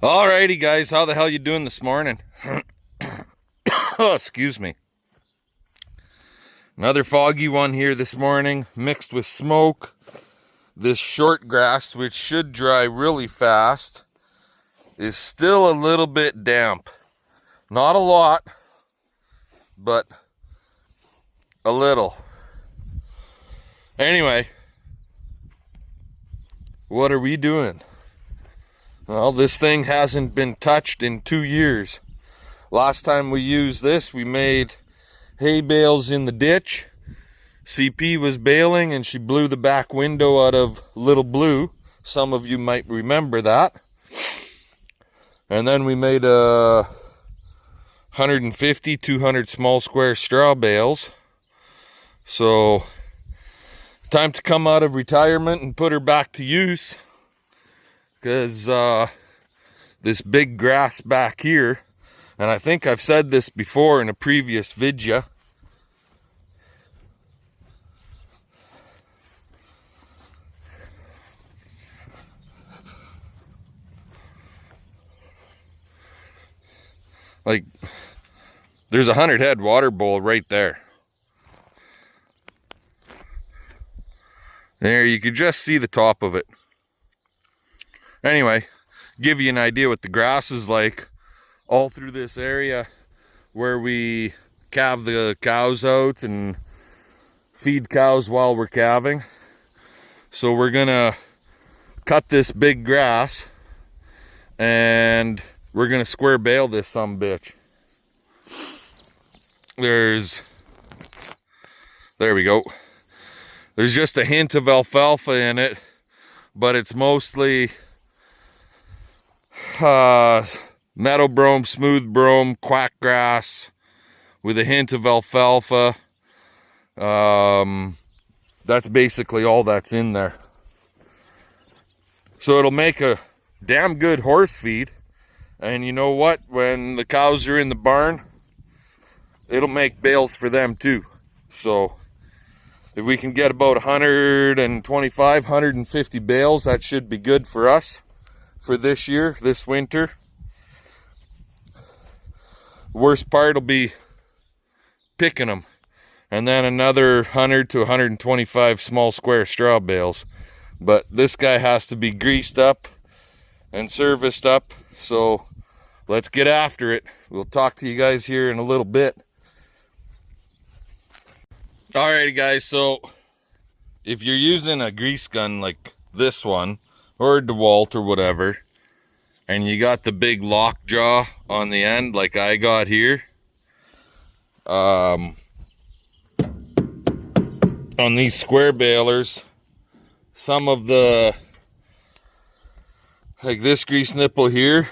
Alrighty, guys, how the hell you doing this morning? Oh, excuse me. Another foggy one here this morning, mixed with smoke. This short grass, which should dry really fast, is still a little bit damp. Not a lot, but a little. Anyway, what are we doing? Well, this thing hasn't been touched in 2 years. Last time we used this, we made hay bales in the ditch. CP was baling and she blew the back window out of Little Blue. Some of you might remember that. And then we made 150, 200 small square straw bales. So, time to come out of retirement and put her back to use. Because this big grass back here, and I think I've said this before in a previous video, like there's a 100-head water bowl right there. There, you could just see the top of it. Anyway, give you an idea what the grass is like all through this area where we calve the cows out and feed cows while we're calving. So we're gonna cut this big grass and we're gonna square bale this sumbitch. There we go. There's just a hint of alfalfa in it, but it's mostly meadow brome, smooth brome, quack grass with a hint of alfalfa. That's basically all that's in there. So it'll make a damn good horse feed. And you know what? When the cows are in the barn, it'll make bales for them too. So if we can get about 125, 150 bales, that should be good for us for this year, this winter. Worst part will be picking them. And then another 100 to 125 small square straw bales. But this guy has to be greased up and serviced up. So let's get after it. We'll talk to you guys here in a little bit. Alrighty, guys, so if you're using a grease gun like this one, or a DeWalt or whatever, and you got the big lockjaw on the end like I got here, on these square balers, some of the, like this grease nipple here,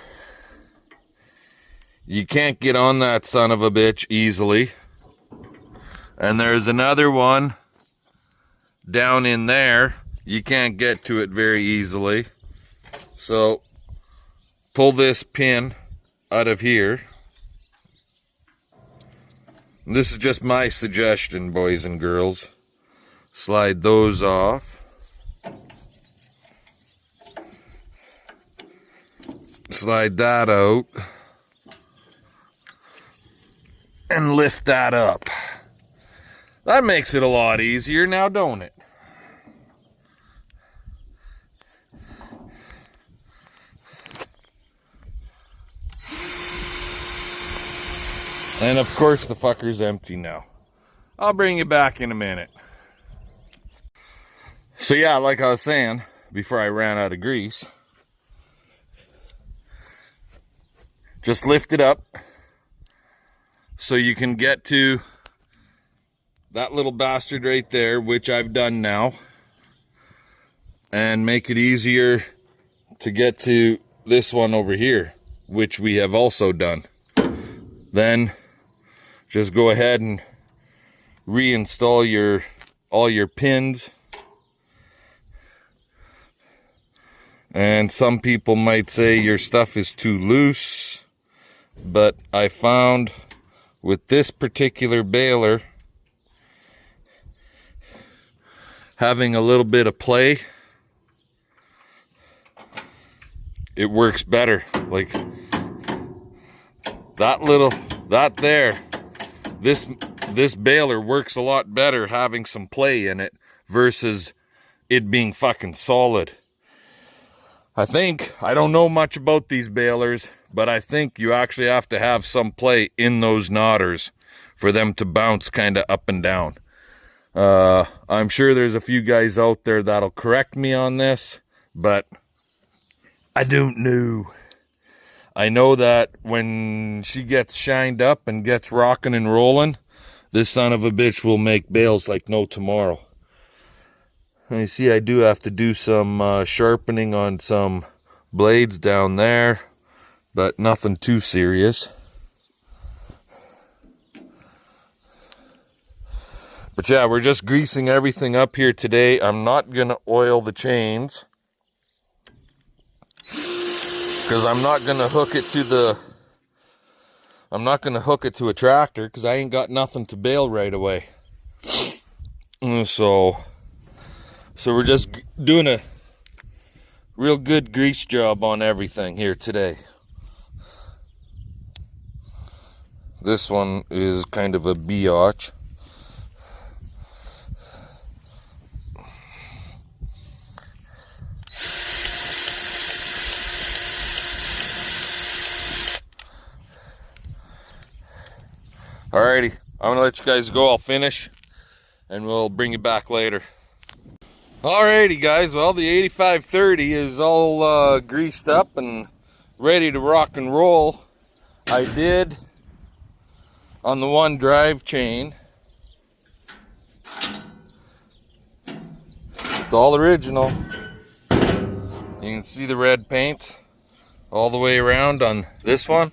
you can't get on that son of a bitch easily. And there's another one down in there. You can't get to it very easily. So pull this pin out of here. This is just my suggestion, boys and girls. Slide those off. Slide that out. And lift that up. That makes it a lot easier now, don't it? And of course the fucker's empty now. I'll bring you back in a minute. So yeah, like I was saying, before I ran out of grease, just lift it up so you can get to that little bastard right there, which I've done now, and make it easier to get to this one over here, which we have also done. Then just go ahead and reinstall all your pins. And some people might say your stuff is too loose, but I found with this particular baler, having a little bit of play it works better. Like this baler works a lot better having some play in it versus it being fucking solid. I don't know much about these balers, but I think you actually have to have some play in those knotters for them to bounce kind of up and down. I'm sure there's a few guys out there that'll correct me on this, but I don't know. I know that when she gets shined up and gets rocking and rolling, this son of a bitch will make bales like no tomorrow. And you see, I do have to do some sharpening on some blades down there, but nothing too serious. But yeah, we're just greasing everything up here today. I'm not going to oil the chains because I'm not going to hook it to a tractor because I ain't got nothing to bale right away. So we're just doing a real good grease job on everything here today. This one is kind of a biatch. Alrighty, I'm gonna let you guys go. I'll finish and we'll bring you back later. Alrighty guys, well, the 8530 is all greased up and ready to rock and roll. I did on the one drive chain. It's all original. You can see the red paint all the way around on this one.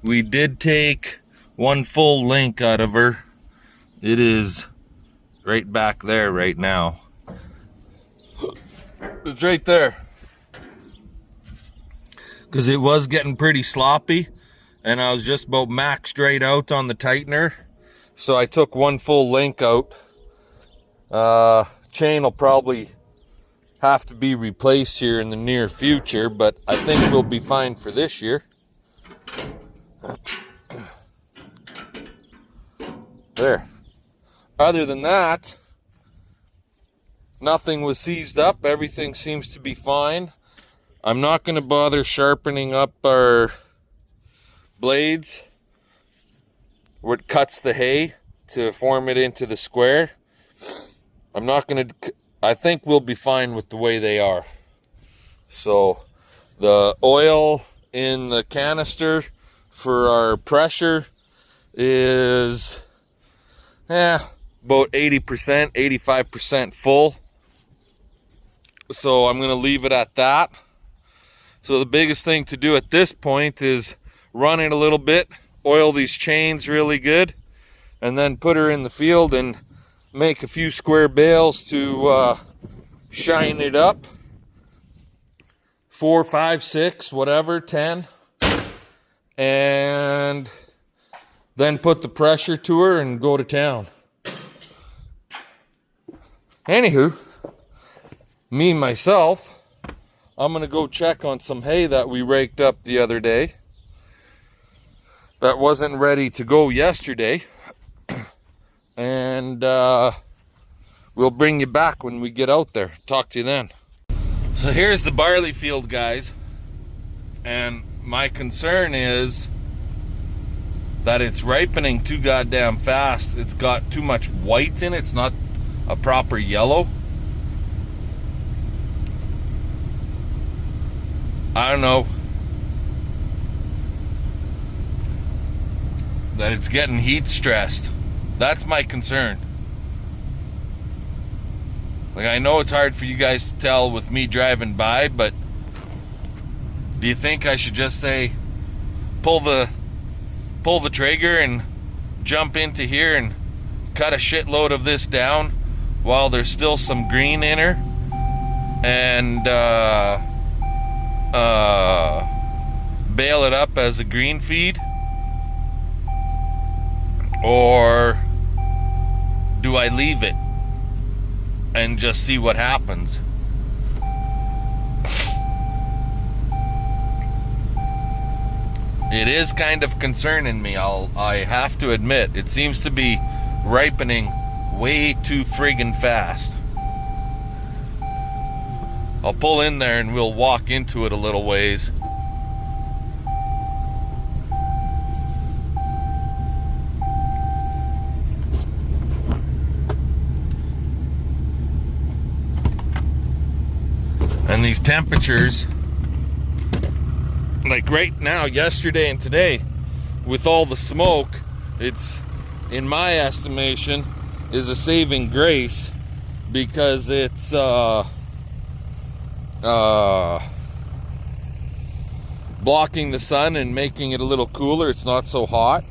We did take one full link out of her. It is right back there right now. It's right there. Because it was getting pretty sloppy and I was just about maxed right out on the tightener. So I took one full link out. Chain will probably have to be replaced here in the near future, but I think we'll be fine for this year. There. Other than that, nothing was seized up. Everything seems to be fine. I'm not going to bother sharpening up our blades where it cuts the hay to form it into the square. I'm not going to... I think we'll be fine with the way they are. So, the oil in the canister for our pressure is... about 80%, 85% full. So I'm going to leave it at that. So the biggest thing to do at this point is run it a little bit, oil these chains really good, and then put her in the field and make a few square bales to shine it up. 4, 5, 6, whatever, 10. And then put the pressure to her and go to town. Anywho, myself, I'm going to go check on some hay that we raked up the other day. That wasn't ready to go yesterday. And we'll bring you back when we get out there. Talk to you then. So here's the barley field, guys. And my concern is that it's ripening too goddamn fast. It's got too much white in it. It's not a proper yellow. I don't know. That it's getting heat stressed. That's my concern. Like, I know it's hard for you guys to tell with me driving by, but do you think I should just say pull the trigger and jump into here and cut a shitload of this down while there's still some green in her and bale it up as a green feed? Or do I leave it and just see what happens? It is kind of concerning me, I have to admit. It seems to be ripening way too friggin' fast. I'll pull in there and we'll walk into it a little ways. And these temperatures, like right now, yesterday and today, with all the smoke, it's, in my estimation, is a saving grace, because it's blocking the sun and making it a little cooler. It's not so hot.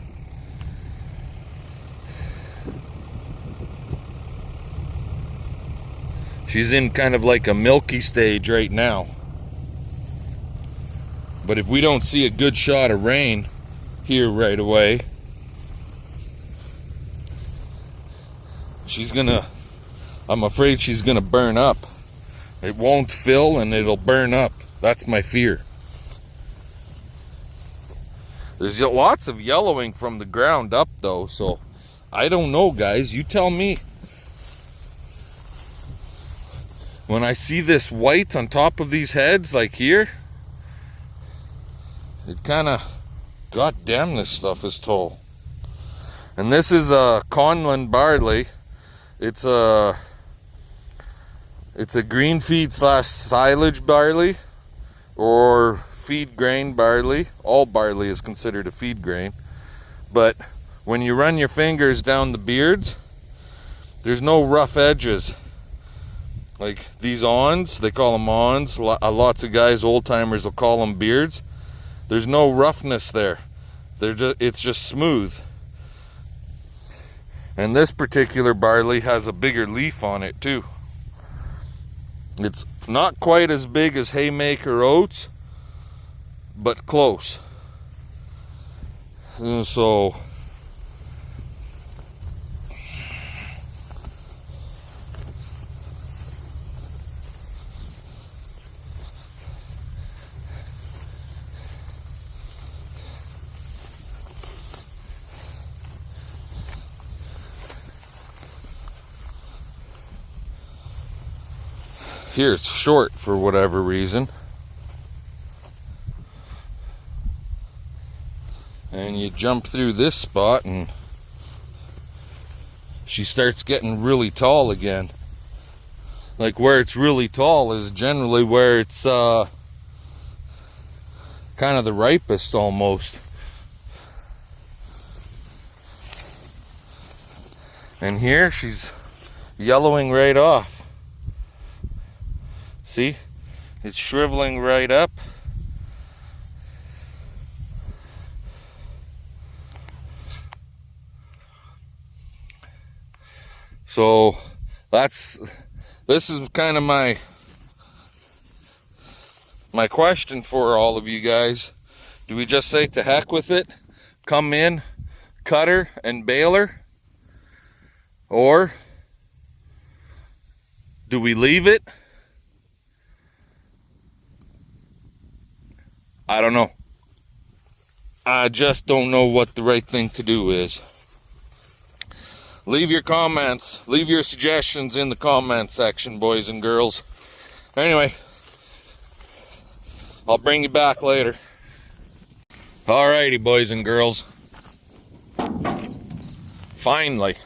She's in kind of like a milky stage right now. But if we don't see a good shot of rain here right away, I'm afraid she's gonna burn up. It won't fill and it'll burn up. That's my fear. There's lots of yellowing from the ground up though, so I don't know, guys. You tell me. When I see this white on top of these heads, like here, it kind of, god damn, this stuff is tall. And this is a Conland barley. It's a green feed / silage barley, or feed grain barley. All barley is considered a feed grain. But when you run your fingers down the beards, there's no rough edges. Like these awns, they call them awns. Lots of guys, old timers, will call them beards. There's no roughness there. It's just smooth. And this particular barley has a bigger leaf on it too. It's not quite as big as haymaker oats, but close. And so here it's short for whatever reason. And you jump through this spot and she starts getting really tall again. Like where it's really tall is generally where it's kind of the ripest almost. And here she's yellowing right off. See, it's shriveling right up. So this is kind of my question for all of you guys. Do we just say to heck with it, come in, cutter and baler, or do we leave it? I don't know. I just don't know what the right thing to do is. Leave your comments, leave your suggestions in the comment section, boys and girls. Anyway, I'll bring you back later. Alrighty, boys and girls. Finally.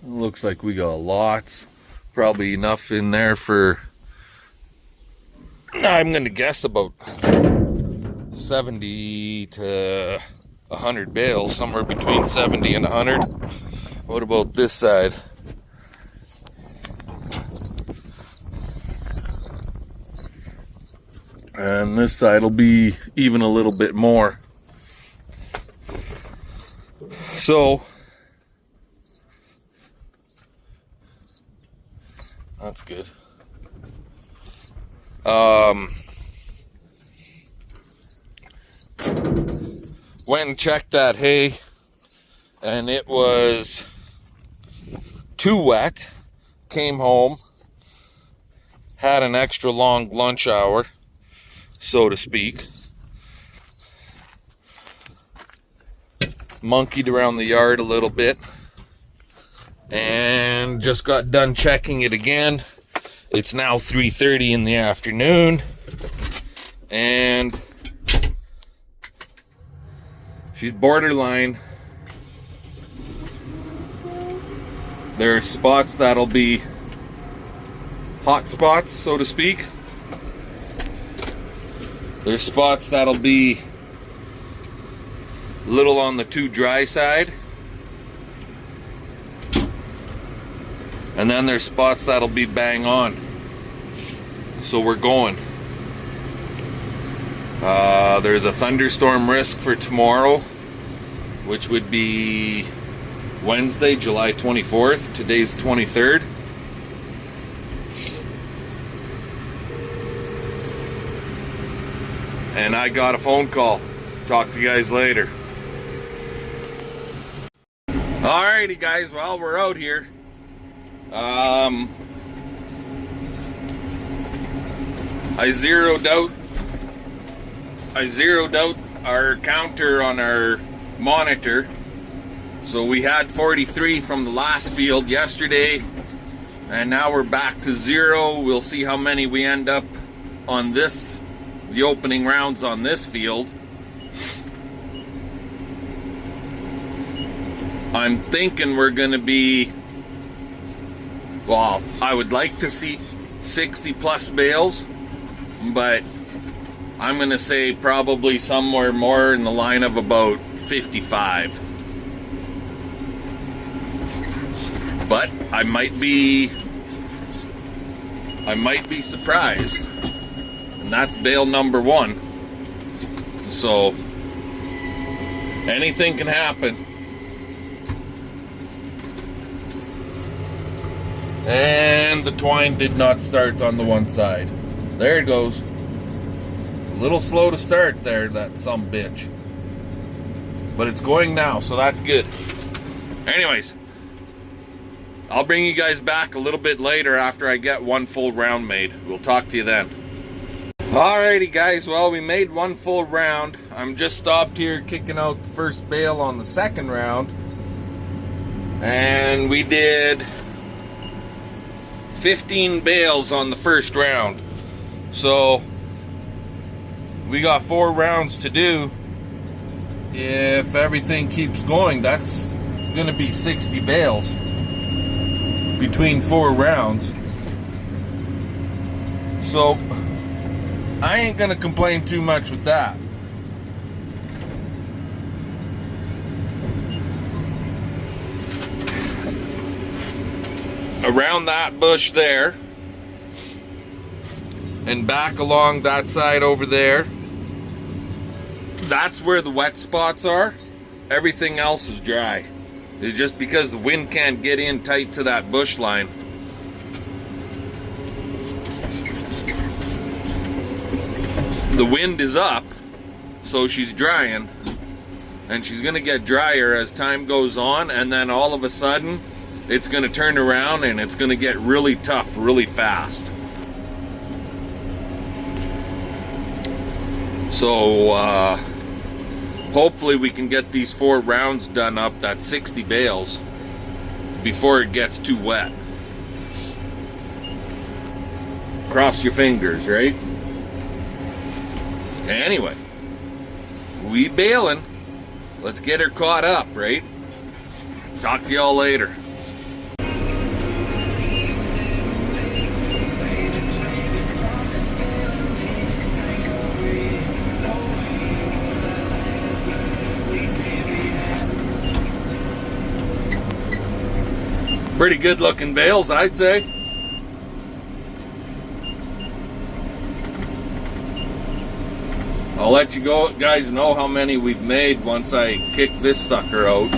Looks like we got lots. Probably enough in there for, I'm going to guess, about 70 to 100 bales, somewhere between 70 and 100. What about this side? And this side will be even a little bit more. So that's good. Went and checked that hay, and it was too wet. Came home, had an extra long lunch hour, so to speak. monkeyed around the yard a little bit, and just got done checking it again. It's now 3:30 in the afternoon, and she's borderline. There are spots that'll be hot spots, so to speak. There's spots that'll be a little on the too dry side. And then there's spots that'll be bang on. So we're going. There's a thunderstorm risk for tomorrow, which would be Wednesday, July 24th. Today's 23rd. And I got a phone call. Talk to you guys later. Alrighty guys, well, we're out here. I zeroed out our counter on our monitor. So we had 43 from the last field yesterday, and now we're back to 0. We'll see how many we end up on this, the opening rounds on this field. I'm thinking we're gonna be, well, I would like to see 60 plus bales, but I'm gonna say probably somewhere more in the line of about 55. But I might be surprised. And that's bale number 1. So anything can happen. And the twine did not start on the one side. There it goes. It's a little slow to start there, that sumbitch. But it's going now, so that's good. Anyways, I'll bring you guys back a little bit later after I get one full round made. We'll talk to you then. Alrighty guys, well, we made one full round. I'm just stopped here kicking out the first bale on the second round. And we did 15 bales on the first round. So we got 4 rounds to do. If everything keeps going, that's gonna be 60 bales between 4 rounds. So I ain't gonna complain too much with that. Around that bush there, and back along that side over there, that's where the wet spots are. Everything else is dry. It's just because the wind can't get in tight to that bush line. The wind is up, so she's drying, and she's gonna get drier as time goes on, and then all of a sudden it's going to turn around and it's going to get really tough really fast. So hopefully we can get these 4 rounds done up, that's 60 bales, before it gets too wet. Cross your fingers, right? Anyway, we baling. Let's get her caught up, right? Talk to y'all later. Pretty good looking bales, I'd say. I'll let you guys know how many we've made once I kick this sucker out.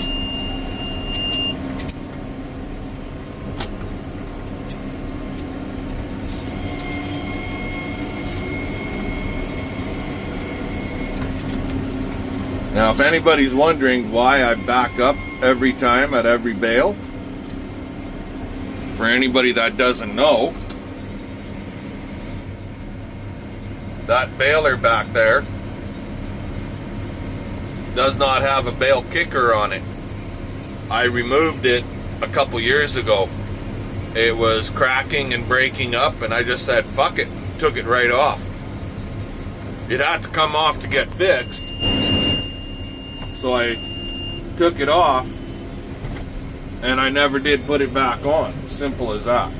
Now, if anybody's wondering why I back up every time at every bale, for anybody that doesn't know, that baler back there does not have a bale kicker on it. I removed it a couple years ago. It was cracking and breaking up, and I just said, fuck it, took it right off. It had to come off to get fixed. So I took it off, and I never did put it back on. Simple as that.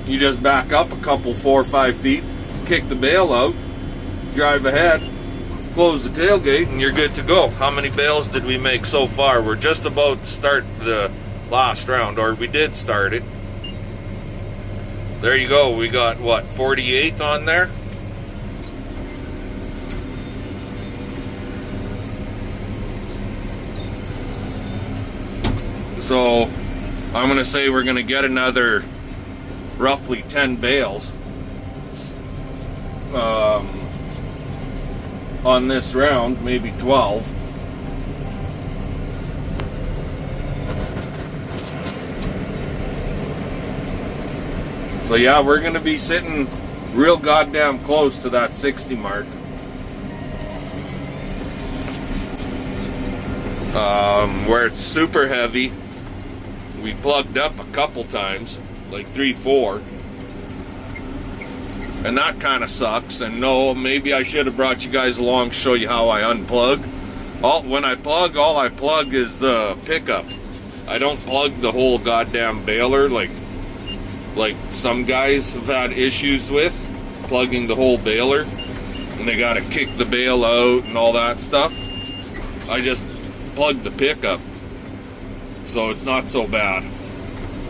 You just back up a couple, 4 or 5 feet, kick the bale out, drive ahead, close the tailgate, and you're good to go. How many bales did we make so far? We're just about to start the last round, or we did start it. There you go. We got, what, 48 on there? So I'm going to say we're going to get another roughly 10 bales on this round, maybe 12. So yeah, we're going to be sitting real goddamn close to that 60 mark. Where it's super heavy, we plugged up a couple times, like 3, 4. And that kind of sucks. And no, maybe I should have brought you guys along to show you how I unplug. When I plug, all I plug is the pickup. I don't plug the whole goddamn baler like some guys have had issues with plugging the whole baler, and they gotta kick the bale out and all that stuff. I just plug the pickup, so it's not so bad.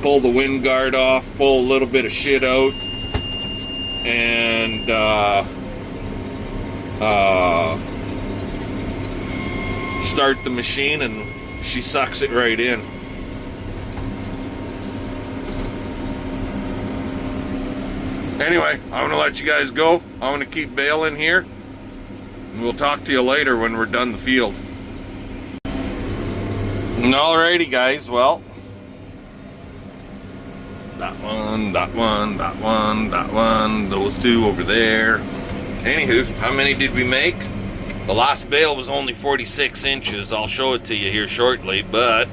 Pull the wind guard off, pull a little bit of shit out, and start the machine, and she sucks it right in. Anyway, I'm gonna let you guys go. I'm gonna keep baling here, and we'll talk to you later when we're done the field. Alrighty guys, well, that one, those two over there. Anywho, how many did we make? The last bale was only 46 inches. I'll show it to you here shortly, but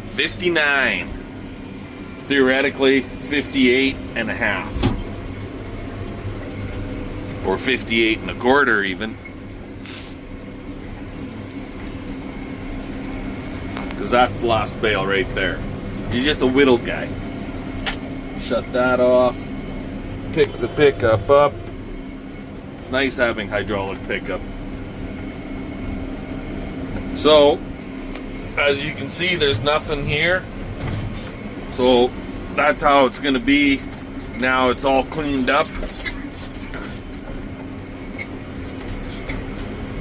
59. Theoretically, 58 and a half. Or 58 and a quarter even. Because that's the last bale right there. He's just a whittle guy. Shut that off. Pick the pickup up. It's nice having hydraulic pickup. So, as you can see, there's nothing here. So, that's how it's going to be. Now it's all cleaned up.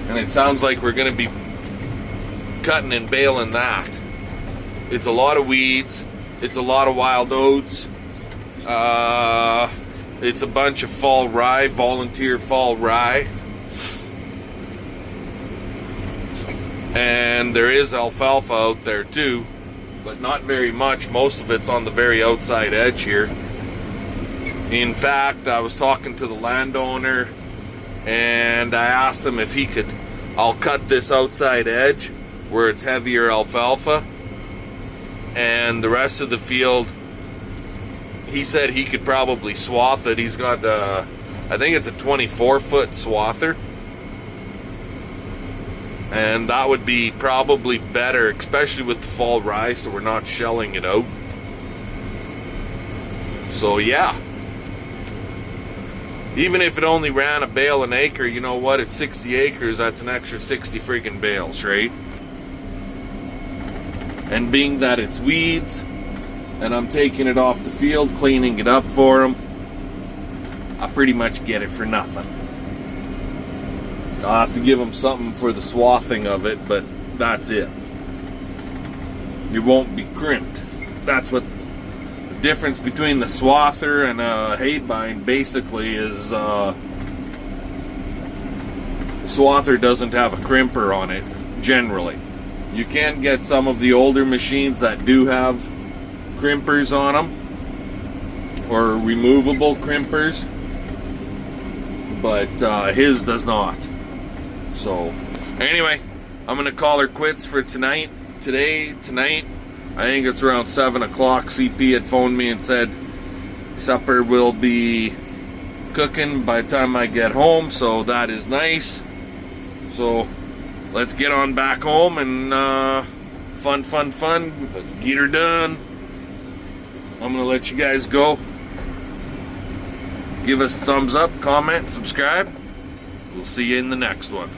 And it sounds like we're going to be cutting and baling that. It's a lot of weeds. It's a lot of wild oats. It's a bunch of fall rye, volunteer fall rye. And there is alfalfa out there too, but not very much. Most of it's on the very outside edge here. In fact, I was talking to the landowner, and I asked him if he could, I'll cut this outside edge where it's heavier alfalfa, and the rest of the field, he said he could probably swath it. He's got, I think it's a 24-foot swather, and that would be probably better, especially with the fall rye, so we're not shelling it out. So yeah, even if it only ran a bale an acre, you know what, it's 60 acres, that's an extra 60 freaking bales, right? And being that it's weeds, and I'm taking it off the field, cleaning it up for them, I pretty much get it for nothing. I'll have to give them something for the swathing of it, but that's it. It won't be crimped. That's what the difference between the swather and a hay bind basically is. The swather doesn't have a crimper on it, generally. You can get some of the older machines that do have crimpers on them, or removable crimpers, but his does not. So Anyway, I'm gonna call her quits for tonight. Tonight, I think it's around 7 o'clock. CP had phoned me and said supper will be cooking by the time I get home, so that is nice. So let's get on back home and fun. Let's get her done. I'm gonna let you guys go. Give us a thumbs up, comment, subscribe. We'll see you in the next one.